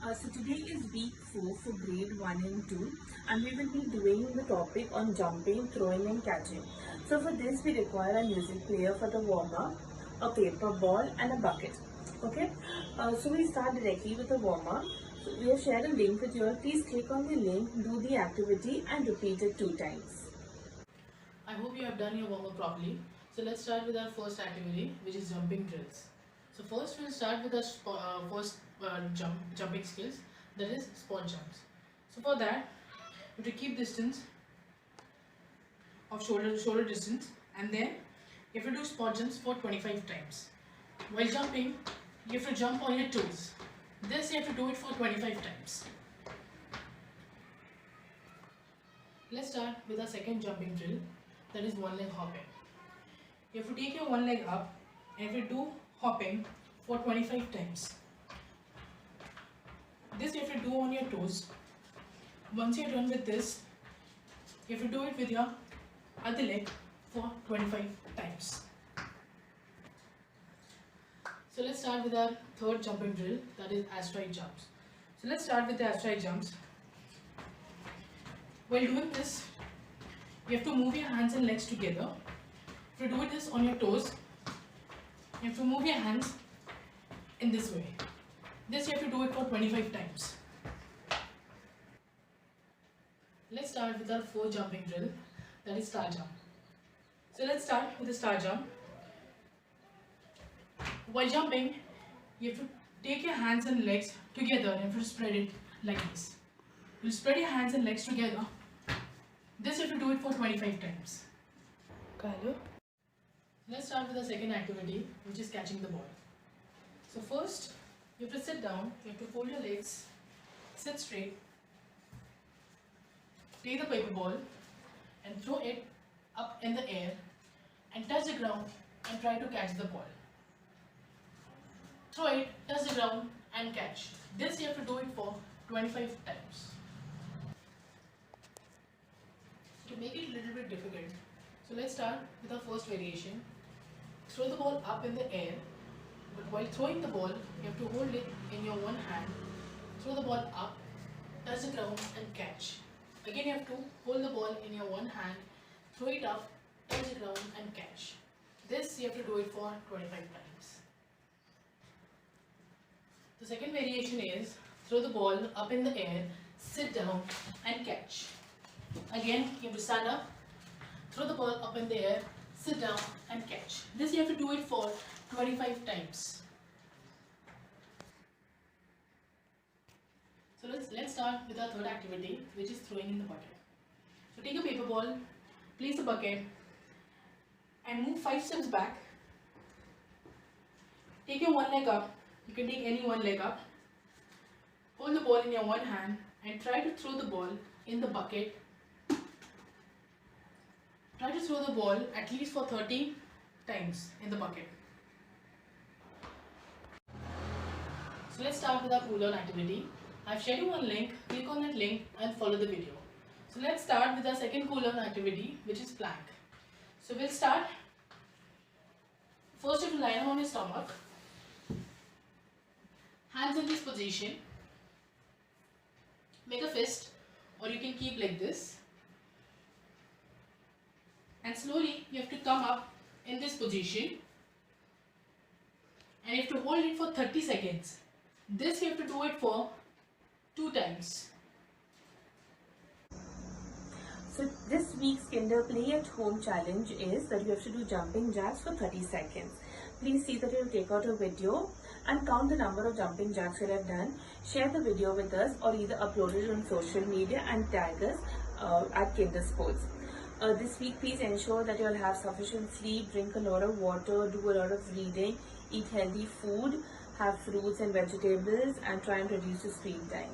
So today is week 4 for grade 1 and 2, and we will be doing the topic on jumping, throwing and catching. So for this we require a music player for the warm-up, a paper ball and a bucket. Okay, so we start directly with the warm-up. So we have shared a link with you all. Please click on the link, do the activity and repeat it 2 times. I hope you have done your warm-up properly. So let's start with our first activity, which is jumping drills. So first we'll start with our first jumping skills, that is spot jumps. So for that, you have to keep distance of shoulder to shoulder distance, and then you have to do spot jumps for 25 times. While jumping, you have to jump on your toes. This you have to do it for 25 times. Let's start with our second jumping drill, that is one leg hopping. You have to take your one leg up and you have to do hopping for 25 times. This you have to do on your toes. Once you're done with this, you have to do it with your other leg for 25 times. So let's start with our third jumping drill, that is astride jumps. So let's start with the astride jumps. While doing this, you have to move your hands and legs together. If you do this on your toes, you have to move your hands in this way. This you have to do it for 25 times. Let's start with our fourth jumping drill, that is star jump. So let's start with the star jump. While jumping, you have to take your hands and legs together and you have to spread it like this. You spread your hands and legs together. This you have to do it for 25 times. Carlo. Let's start with the second activity, which is catching the ball. So first, you have to sit down, you have to fold your legs, sit straight, take the paper ball and throw it up in the air and touch the ground and try to catch the ball. Throw it, touch the ground and catch. This you have to do it for 25 times. To make it a little bit difficult, so let's start with our first variation. Throw the ball up in the air, but while throwing the ball, you have to hold it in your one hand, throw the ball up, touch the ground and catch. Again you have to hold the ball in your one hand, throw it up, touch the ground and catch. This you have to do it for 25 times. The second variation is throw the ball up in the air, sit down and catch. Again you have to stand up, throw the ball up in the air, sit down and catch. This you have to do it for 25 times. So let's start with our third activity, which is throwing in the bucket. So take a paper ball, place the bucket and move 5 steps back. Take your one leg up. You can take any one leg up. Hold the ball in your one hand and try to throw the ball in the bucket. Try to throw the ball at least for 30 times in the bucket. So let's start with our cool-down activity. I've shared you one link, click on that link and follow the video. So let's start with our second cool-down activity, which is plank. So we'll start. First you have to lie down on your stomach. Hands in this position. Make a fist, or you can keep like this. And slowly you have to come up in this position and you have to hold it for 30 seconds. This you have to do it for 2 times. So this week's Kinder Play at Home challenge is that you have to do jumping jacks for 30 seconds. Please see that you will take out a video and count the number of jumping jacks you have done. Share the video with us or either upload it on social media and tag us at Kinder Sports. This week, please ensure that you will have sufficient sleep, drink a lot of water, do a lot of reading, eat healthy food, have fruits and vegetables and try and reduce your screen time.